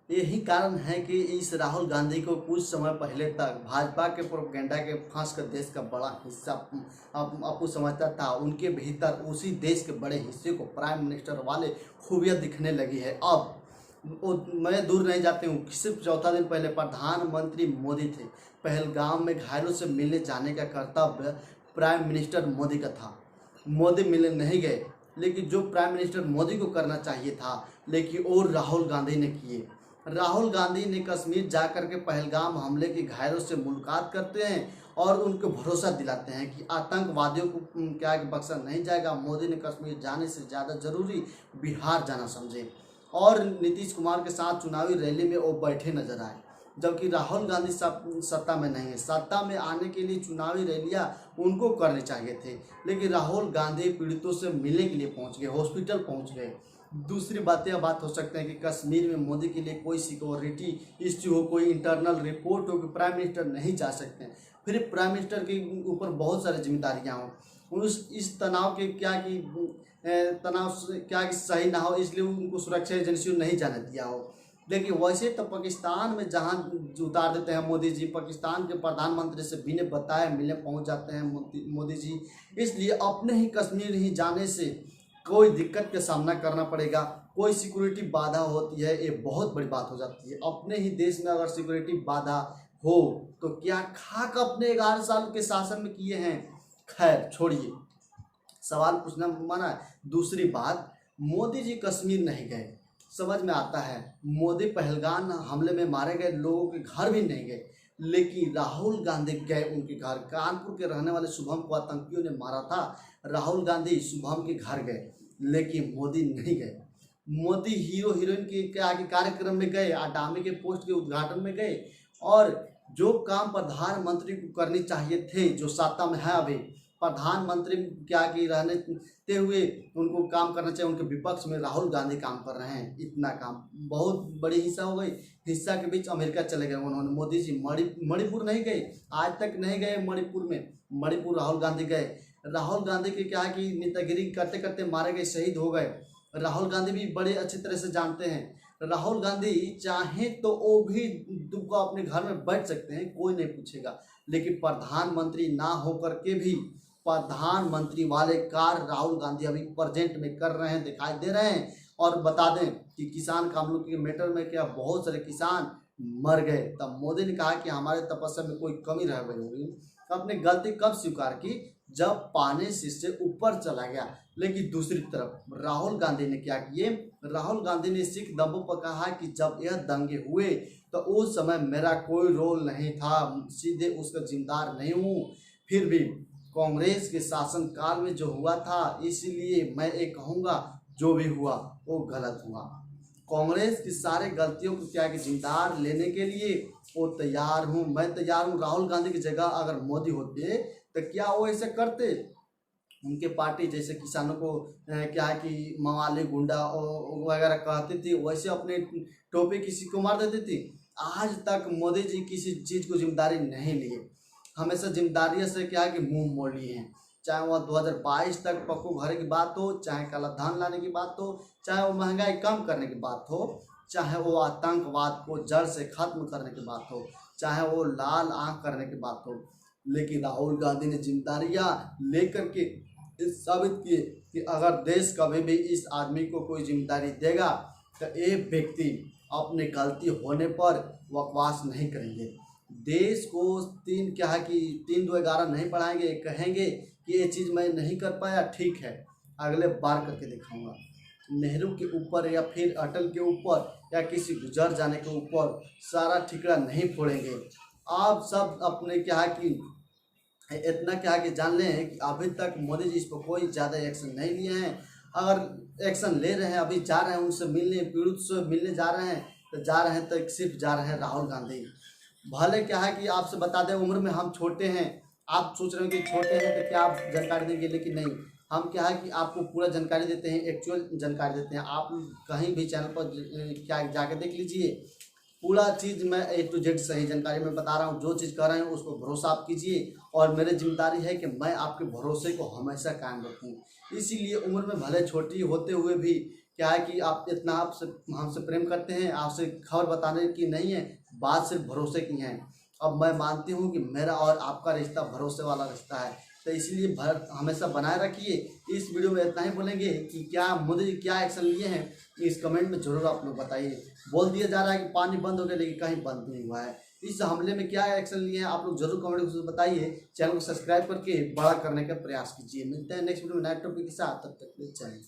यही कारण है कि इस राहुल गांधी को कुछ समय पहले तक भाजपा के प्रोपेगेंडा के फंस कर देश का बड़ा हिस्सा अपू समझता था। उनके भीतर उसी देश के बड़े हिस्से को प्राइम मिनिस्टर वाले खूबियाँ दिखने लगी है। अब मैं दूर नहीं जाती हूँ, सिर्फ चौथा दिन पहले प्रधानमंत्री मोदी थे। पहलगाम में घायलों से मिलने जाने का कर्तव्य प्राइम मिनिस्टर मोदी का था। मोदी मिलने नहीं गए, लेकिन जो प्राइम मिनिस्टर मोदी को करना चाहिए था, लेकिन और राहुल गांधी ने किए। राहुल गांधी ने कश्मीर जाकर के पहलगाम हमले के घायलों से मुलाकात करते हैं और उनको भरोसा दिलाते हैं कि आतंकवादियों को क्या बख्शा नहीं जाएगा। मोदी ने कश्मीर जाने से ज़्यादा जरूरी बिहार जाना समझे और नीतीश कुमार के साथ चुनावी रैली में वो बैठे नजर आए, जबकि राहुल गांधी सत्ता में नहीं है। सत्ता में आने के लिए चुनावी रैलियां उनको करनी चाहिए थे, लेकिन राहुल गांधी पीड़ितों से मिलने के लिए पहुंच गए, हॉस्पिटल पहुंच गए। दूसरी बात हो सकते हैं कि कश्मीर में मोदी के लिए कोई सिक्योरिटी इश्यू हो, कोई इंटरनल रिपोर्ट हो कि प्राइम मिनिस्टर नहीं जा सकते हैं, फिर प्राइम मिनिस्टर के ऊपर बहुत सारी जिम्मेदारियाँ हों। इस तनाव के क्या कि तनाव क्या कि सही ना हो, इसलिए उनको सुरक्षा एजेंसियों नहीं जाने दिया हो। लेकिन वैसे तो पाकिस्तान में जहाँ उतार देते हैं मोदी जी, पाकिस्तान के प्रधानमंत्री से बिना बताए मिलने पहुँच जाते हैं मोदी जी। इसलिए अपने ही कश्मीर ही जाने से कोई दिक्कत का सामना करना पड़ेगा, कोई सिक्योरिटी बाधा होती है, ये बहुत बड़ी बात हो जाती है। अपने ही देश में अगर सिक्योरिटी बाधा हो तो क्या खाक अपने 11 साल के शासन में किए हैं। खैर छोड़िए, सवाल पूछना मना है। दूसरी बात, मोदी जी कश्मीर नहीं गए, समझ में आता है। मोदी पहलगाम हमले में मारे गए लोगों के घर भी नहीं गए, लेकिन राहुल गांधी गए उनके घर। कानपुर के रहने वाले शुभम को आतंकियों ने मारा था, राहुल गांधी शुभम के घर गए, लेकिन मोदी नहीं गए। मोदी हीरो हीरोइन के क्या के कार्यक्रम में गए, अडानी के पोस्ट के उद्घाटन में गए, और जो काम प्रधानमंत्री को करनी चाहिए थे, जो सत्ता में है अभी प्रधानमंत्री क्या कि रहते हुए उनको काम करना चाहिए, उनके विपक्ष में राहुल गांधी काम कर रहे हैं। इतना काम बहुत बड़ी हिस्सा हो गई, हिस्सा के बीच अमेरिका चले गए उन्होंने। मोदी जी मणिपुर नहीं गए, आज तक नहीं गए मणिपुर में। मणिपुर राहुल गांधी गए। राहुल गांधी के क्या कि नेतागिरी करते करते मारे गए, शहीद हो गए। राहुल गांधी भी बड़े अच्छी तरह से जानते हैं। राहुल गांधी चाहे तो वो भी दुख अपने घर में बैठ सकते हैं, कोई नहीं पूछेगा, लेकिन प्रधानमंत्री ना होकर के भी प्रधानमंत्री वाले कार्य राहुल गांधी अभी प्रेजेंट में कर रहे हैं, दिखाई दे रहे हैं। और बता दें कि किसान कामों के मैटर में क्या बहुत सारे किसान मर गए, तब मोदी ने कहा कि हमारे तपस्या में कोई कमी रह गई होगी। अपनी गलती कब स्वीकार की, जब पानी से ऊपर चला गया। लेकिन दूसरी तरफ राहुल गांधी ने क्या किए, राहुल गांधी ने सिख दंगों पर कहा कि जब यह दंगे हुए तो उस समय मेरा कोई रोल नहीं था, सीधे उसका जिम्मेदार नहीं हूँ। फिर भी कांग्रेस के शासनकाल में जो हुआ था, इसलिए मैं ये कहूँगा जो भी हुआ वो गलत हुआ। कांग्रेस की सारे गलतियों को क्या कि जिम्मेदार लेने के लिए वो तैयार हूँ, मैं तैयार हूँ। राहुल गांधी की जगह अगर मोदी होते तो क्या वो ऐसे करते। उनके पार्टी जैसे किसानों को क्या है कि मवाली गुंडा वगैरह कहती थी, वैसे अपने टोपी किसी को मार देती थी। आज तक मोदी जी किसी चीज़ को जिम्मेदारी नहीं लिए, हमेशा जिम्मेदारियों से क्या है कि मुंह मोड़ लिए हैं। चाहे वह 2022 तक पक्को घर की बात हो, चाहे काला धन लाने की बात हो, चाहे वो महंगाई कम करने की बात हो, चाहे वो आतंकवाद को जड़ से खत्म करने की बात हो, चाहे वो लाल आंख करने की बात हो। लेकिन राहुल गांधी ने जिम्मेदारियां लेकर के साबित किए कि अगर देश कभी भी इस आदमी को कोई जिम्मेदारी देगा तो ये व्यक्ति अपने गलती होने पर बकवास नहीं करेंगे। देश को 3-2-11 नहीं पढ़ाएंगे, कहेंगे कि ये चीज़ मैं नहीं कर पाया, ठीक है अगले बार करके दिखाऊंगा। नेहरू के ऊपर या फिर अटल के ऊपर या किसी गुजर जाने के ऊपर सारा ठिकरा नहीं फोड़ेंगे। आप सब अपने क्या है कि इतना क्या है कि जान लें कि अभी तक मोदी जी इस पर कोई ज़्यादा एक्शन नहीं लिए हैं। अगर एक्शन ले रहे हैं, अभी जा रहे हैं उनसे मिलने, पीड़ित से मिलने जा रहे हैं, तो जा रहे हैं तो सिर्फ जा रहे हैं राहुल गांधी। भले क्या है कि आपसे बता दें, उम्र में हम छोटे हैं, आप सोच रहे हो कि छोटे हैं तो क्या आप जानकारी देंगे, लेकिन नहीं, हम क्या है कि आपको पूरा जानकारी देते हैं, एक्चुअल जानकारी देते हैं। आप कहीं भी चैनल पर क्या जाके देख लीजिए, पूरा चीज़ मैं A to Z सही जानकारी में बता रहा हूँ। जो चीज़ कह रहे हैं उस पर भरोसा आप कीजिए, और मेरी जिम्मेदारी है कि मैं आपके भरोसे को हमेशा कायम रखूँ। इसीलिए उम्र में भले छोटी होते हुए भी क्या है कि आप इतना आपसे हमसे प्रेम करते हैं, आपसे खबर बताने की नहीं है, बात सिर्फ भरोसे की है। अब मैं मानती हूँ कि मेरा और आपका रिश्ता भरोसे वाला रिश्ता है, तो इसीलिए हमेशा बनाए रखिए। इस वीडियो में इतना ही बोलेंगे कि क्या मुझे क्या एक्शन लिए हैं, इस कमेंट में जरूर आप लोग बताइए। बोल दिया जा रहा है कि पानी बंद हो गया, लेकिन कहीं बंद नहीं हुआ है। इस हमले में क्या एक्शन लिए हैं आप लोग जरूर कमेंट में बताइए। चैनल को सब्सक्राइब करके बड़ा करने का प्रयास कीजिए। मिलते हैं नेक्स्ट वीडियो में नए टॉपिक के साथ, तब तक के लिए जय हिंद।